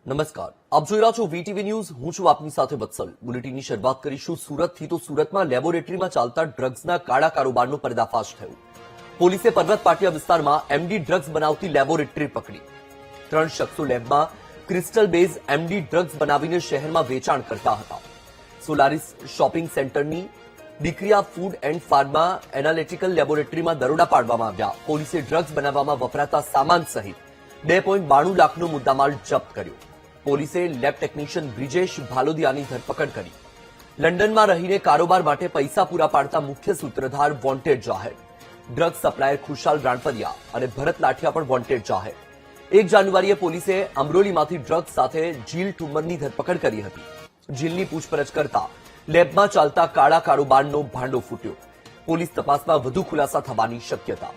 નમસ્કાર, આપ જોઈ રહ્યા છો વીટીવી ન્યૂઝ. હું છું આપની સાથે વત્સલ. બુલેટિનની શરૂઆત કરીશું સુરતથી. તો સુરતમાં લેબોરેટરીમાં ચાલતા ડ્રગ્સના કાળા કારોબારનો પર્દાફાશ થયો. પોલીસે પર્વત પાટિયા વિસ્તારમાં એમડી ડ્રગ્સ બનાવતી લેબોરેટરી પકડી. 3 શખ્સો લેબમાં ક્રિસ્ટલ બેઝ એમડી ડ્રગ્સ બનાવીને શહેરમાં વેચાણ કરતા હતા. સોલારિસ શોપિંગ સેન્ટરની ડિક્રિયા ફૂડ એન્ડ ફાર્મા એનાલિટિકલ લેબોરેટરીમાં દરોડા પાડવામાં આવ્યા. પોલીસે ડ્રગ્સ બનાવવામાં વપરાતા સામાન સહિત 2.92 લાખનો મુદ્દામાલ જપ્ત કર્યો. પોલીસે લેબ ટેકનિશિયન બ્રિજેશ ભાલોદિયાની ધરપકડ કરી. લંડનમાં રહીને કારોબાર માટે પૈસા પૂરા પાડતા મુખ્ય સૂત્રધાર વોન્ટેડ જાહેર. ડ્રગ્સ સપ્લાયર ખુશાલ રાણપરિયા અને ભરત લાઠિયા પણ વોન્ટેડ જાહેર. 1 જાન્યુઆરીએ પોલીસે અમરોલીમાંથી ડ્રગ્સ સાથે જીલ ઠુમ્મરની ધરપકડ કરી હતી. જીલની પૂછપરછ કરતા લેબમાં ચાલતા કાળા કારોબારનો ભાંડો ફૂટ્યો. પોલીસ તપાસમાં વધુ ખુલાસા થવાની શક્યતા.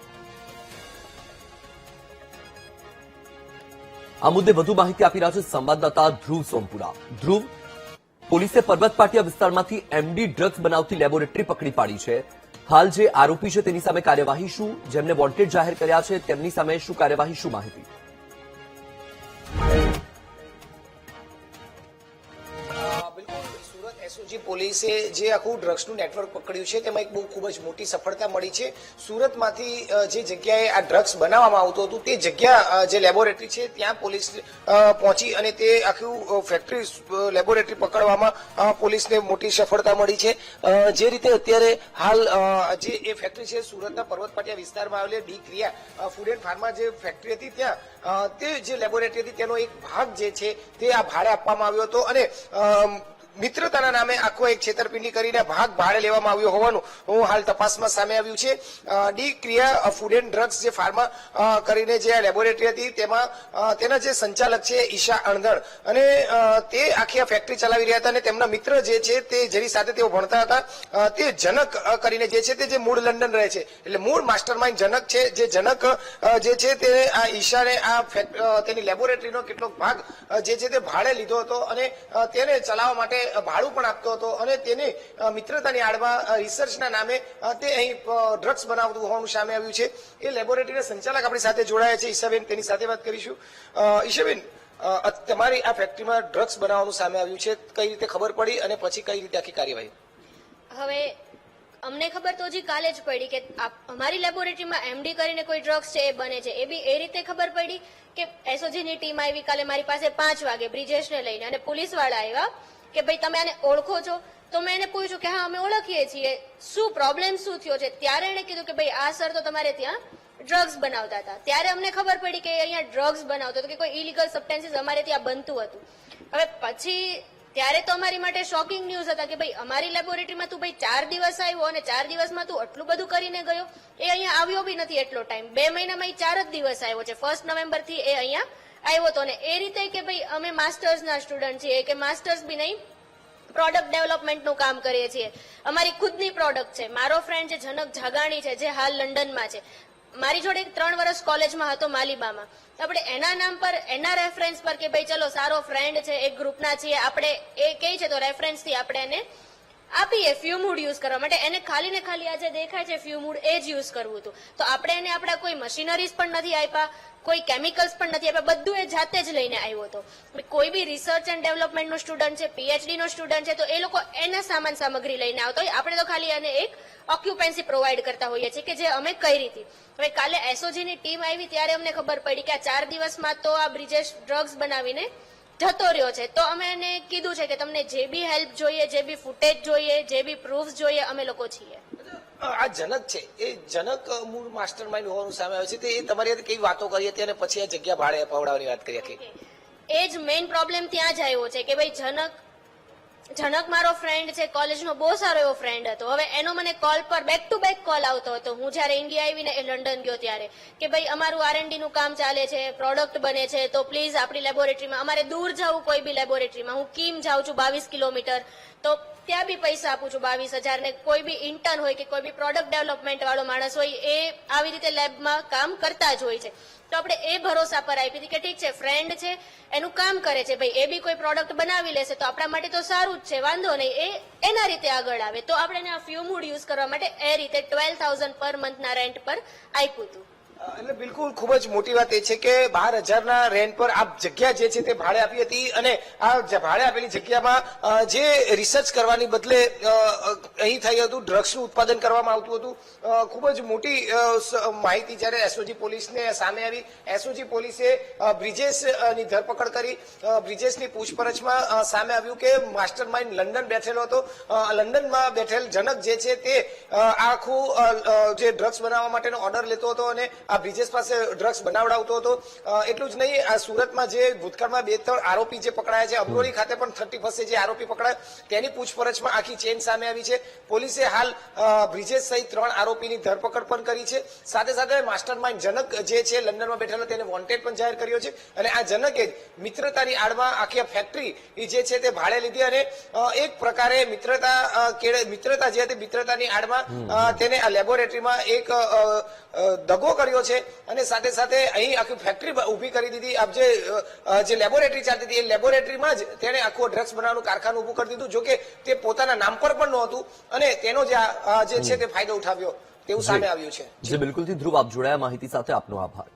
આ મુદ્દે વધુ માહિતી આપી રહ્યા છે સંવાદદાતા ધ્રુવ સોમપુરા. ધ્રુવ, પોલીસે પર્વત પાટિયા વિસ્તારમાંથી એમડી ડ્રગ્સ બનાવતી લેબોરેટરી પકડી પાડી છે. હાલ જે આરોપી છે તેની સામે કાર્યવાહી શું, જેમને વોન્ટેડ જાહેર કર્યા છે તેમની સામે શું કાર્યવાહી, શું માહિતી? એસઓજી પોલીસે જે આખું ડ્રગ્સનું નેટવર્ક પકડ્યું છે તેમાં એક બહુ ખૂબ જ મોટી સફળતા મળી છે. સુરતમાંથી જે જગ્યાએ આ ડ્રગ્સ બનાવવામાં આવતું હતું તે જગ્યા જે લેબોરેટરી છે ત્યાં પોલીસ પહોંચી અને તે આખું ફેક્ટરી લેબોરેટરી પકડવામાં પોલીસને મોટી સફળતા મળી છે. જે રીતે અત્યારે હાલ જે એ ફેક્ટરી છે સુરતના પર્વત પાટિયા વિસ્તારમાં આવેલી ડિક્રિયા ફૂડ એન્ડ ફાર્મા જે ફેક્ટરી હતી ત્યાં તે જે લેબોરેટરી હતી તેનો એક ભાગ જે છે તે આ ભાડે આપવામાં આવ્યો હતો અને મિત્રતાના નામે આખો એક છેતરપિંડી કરીને ભાગ ભાડે લેવામાં આવ્યો હોવાનું હાલ તપાસમાં સામે આવ્યું છે. ડી ક્રિયા ફૂડ એન્ડ ડ્રગ્સ જે ફાર્મા કરીને જે લેબોરેટરી હતી તેમાં તેના જે સંચાલક છે ઈશા અણગણ અને તે આખી આ ફેક્ટરી ચલાવી રહ્યા હતા અને તેમના મિત્ર જે છે તે જેની સાથે તેઓ ભણતા હતા તે જનક કરીને જે છે તે જે મૂળ લંડન રહે છે, એટલે મૂળ માસ્ટરમાઇન્ડ જનક છે. જે જનક જે છે તે આ ઈશાને આ તેની લેબોરેટરીનો કેટલોક ભાગ જે છે તે ભાડે લીધો હતો અને તેને ચલાવવા માટે ભાડું પણ આપતો હતો અને તેને મિત્રતાની આડમાં રિસર્ચના નામે તે અહીં ડ્રગ્સ બનાવતું હોવાનું સામે આવ્યું છે. એ લેબોરેટરીના સંચાલક આપણી સાથે જોડાયા છે ઈશાબેન, તેની સાથે વાત કરીશું. ઈશાબેન, તમારી આ ફેક્ટરીમાં ડ્રગ્સ બનાવવાનું સામે આવ્યું છે, કઈ રીતે ખબર પડી અને પછી કઈ રીતે આખી કાર્યવાહી? હવે અમને ખબર તો હજી કાલે જ પડી કે અમારી લેબોરેટરીમાં એમડી કરીને કોઈ ડ્રગ્સ છે એ બને છે. એ બી એ રીતે ખબર પડી કે એસઓજીની ટીમ આવી કાલે મારી પાસે 5 વાગે બ્રિજેશને લઈને અને પોલીસ વાળા આવ્યા કે ભાઈ તમે આને ઓળખો છો? તો મેં એને પૂછ્યું કે હા અમે ઓળખીએ છીએ, શું પ્રોબ્લેમ શું થયો છે? ત્યારે એને કીધું કે ભાઈ આ સર તો તમારે ત્યાં ડ્રગ્સ બનાવતા હતા. ત્યારે અમને ખબર પડી કે અહીંયા ડ્રગ્સ બનાવતો હતો, કે કોઈ ઇલીગલ સબસ્ટન્સીસ અમારે ત્યાં બનતું હતું. હવે પછી ત્યારે તો અમારી માટે શોકિંગ ન્યૂઝ હતા કે ભાઈ અમારી લેબોરેટરીમાં તું ભાઈ 4 દિવસ આવ્યો અને 4 દિવસમાં તું આટલું બધું કરીને ગયો. એ અહીંયા આવ્યો બી નથી એટલો ટાઈમ, 2 મહિનામાં 4 જ દિવસ આવ્યો છે. 1 નવેમ્બરથી એ અહીંયા આવ્યો હતો ને એ રીતે કે ભાઈ અમે માસ્ટર્સના સ્ટુડન્ટ છીએ, કે માસ્ટર્સ બી નહીં પ્રોડક્ટ ડેવલપમેન્ટનું કામ કરીએ છીએ. અમારી ખુદની પ્રોડક્ટ છે. મારો ફ્રેન્ડ છે જનક જાગાણી છે જે હાલ લંડનમાં છે, મારી જોડે 3 વર્ષ કોલેજમાં હતો માલિબામાં. આપણે એના નામ પર એના રેફરન્સ પર કે ભાઈ ચલો સારો ફ્રેન્ડ છે, એક ગ્રુપના છીએ આપણે, એ કહે છે તો રેફરન્સથી આપણે એને આપીએ ફ્યુમૂડ યુઝ કરવા માટે. એને ખાલી ને ખાલી આ જે દેખાય છે ફ્યુમૂડ એ જ યુઝ કરવું હતું. તો આપણે એને આપણા કોઈ મશીનરીઝ પણ નથી આપ્યા, કોઈ કેમિકલ્સ પણ નથી આપ્યા, બધું એ જાતે જ લઈને આવ્યો હતો. કોઈ બી રિસર્ચ એન્ડ ડેવલપમેન્ટનો સ્ટુડન્ટ છે, પીએચડી નો સ્ટુડન્ટ છે, તો એ લોકો એના સામાન સામગ્રી લઈને આવતા હોય. આપણે તો ખાલી એને એક ઓક્યુપન્સી પ્રોવાઈડ કરતા હોઈએ છીએ કે જે અમે કરી હતી. હવે કાલે એસઓજીની ટીમ આવી ત્યારે અમને ખબર પડી કે આ 4 દિવસમાં તો આ બ્રિજેશ ડ્રગ્સ બનાવીને જતો રહ્યો છે. તો અમે એને કીધું છે કે તમને જે બી હેલ્પ જોઈએ, જે બી ફૂટેજ જોઈએ, જે બી પ્રૂફ જોઈએ, અમે લોકો છીએ. આ જનક છે એ જનક મૂળ માસ્ટર માઇન્ડ હોવાનું સામે આવે છે. તે તમારી સાથે કેવી વાતો કરી હતી અને પછી આ જગ્યા ભાડે અપાવડાવવાની વાત કરી હતી? એ જ મેઇન પ્રોબ્લેમ ત્યાં જ આવ્યો છે કે ભાઈ જનક મારો ફ્રેન્ડ છે, કોલેજનો બહુ સારો એવો ફ્રેન્ડ હતો. હવે એનો મને કોલ પર બેક ટુ બેક કોલ આવતો હતો હું જયારે ઇન્ડિયા આવીને એ લંડન ગયો ત્યારે કે ભાઈ અમારું R&D નું કામ ચાલે છે, પ્રોડક્ટ બને છે, તો પ્લીઝ આપણી લેબોરેટરીમાં, અમારે દૂર જવું કોઈ બી લેબોરેટરીમાં, હું કીમ જાઉં છું 22 કિલોમીટર, તો ત્યાં બી પૈસા આપું છું 22,000 ને કોઈ બી ઇન્ટર્ન હોય કે કોઈ બી પ્રોડક્ટ ડેવલપમેન્ટ વાળો માણસ હોય એ આવી રીતે લેબમાં કામ કરતા જ હોય છે. તો આપણે એ ભરોસા પર આપી હતી કે ઠીક છે ફ્રેન્ડ છે એનું કામ કરે છે, ભાઈ એ બી કોઈ પ્રોડક્ટ બનાવી લેશે તો આપણા માટે તો સારું જ છે, વાંધો નહીં, એ એના રીતે આગળ આવે. તો આપણે આ ફ્યુમૂડ યુઝ કરવા માટે એ રીતે 12,000 પર મંથના રેન્ટ પર આપ્યું હતું. એટલે બિલકુલ ખૂબ જ મોટી વાત એ છે કે 12,000ના રેન્ટ પર આ જગ્યા જે છે તે ભાડે આપી હતી અને આ ભાડે આપેલી જગ્યામાં જે રિસર્ચ કરવાની બદલે અહીં થયું હતું ડ્રગ્સનું ઉત્પાદન કરવામાં આવતું હતું. ખૂબ જ મોટી માહિતી જ્યારે એસઓજી પોલીસને સામે આવી. એસઓજી પોલીસે બ્રિજેશની ધરપકડ કરી. બ્રિજેશની પૂછપરછમાં સામે આવ્યું કે માસ્ટર માઇન્ડ લંડન બેઠેલો હતો. લંડનમાં બેઠેલ જનક જે છે તે આખું જે ડ્રગ્સ બનાવવા માટેનો ઓર્ડર લેતો હતો અને આ બ્રિજેશ પાસે ડ્રગ્સ બનાવડાવતો હતો. એટલું જ નહીં, આ સુરતમાં જે ભૂતકાળમાં 2-3 આરોપી જે પકડાયા છે, અમરોલી ખાતે પણ 31 જે આરોપી પકડાયા તેની પૂછપરછમાં આખી ચેન સામે આવી છે. પોલીસે હાલ બ્રિજેશ સહિત 3 આરોપીની ધરપકડ પણ કરી છે. સાથે સાથે માસ્ટર માઇન્ડ જનક જે છે લંડનમાં બેઠેલો તેને વોન્ટેડ પણ જાહેર કર્યો છે અને આ જનકે મિત્રતાની આડમાં આખી ફેક્ટરી જે છે તે ભાડે લીધી અને એક પ્રકારે મિત્રતા જે હતી મિત્રતાની આડમાં તેને આ લેબોરેટરીમાં એક દગો કર્યો છે અને સાથે સાથે અહીં આખી ફેક્ટરી ઉભી કરી દીધી. આપ જે લેબોરેટરી ચાલતી હતી એ લેબોરેટરીમાં જ તેને આખું ડ્રગ્સ બનાવવાનું કારખાનું ઉભું કરી દીધું, જોકે તે પોતાના નામ પર પણ નહોતું અને તેનો જે છે તે ફાયદો ઉઠાવ્યો તેવું સામે આવ્યું છે. જી બિલકુલથી ધ્રુવ, આપ જોડાયા માહિતી સાથે આપનો આભાર.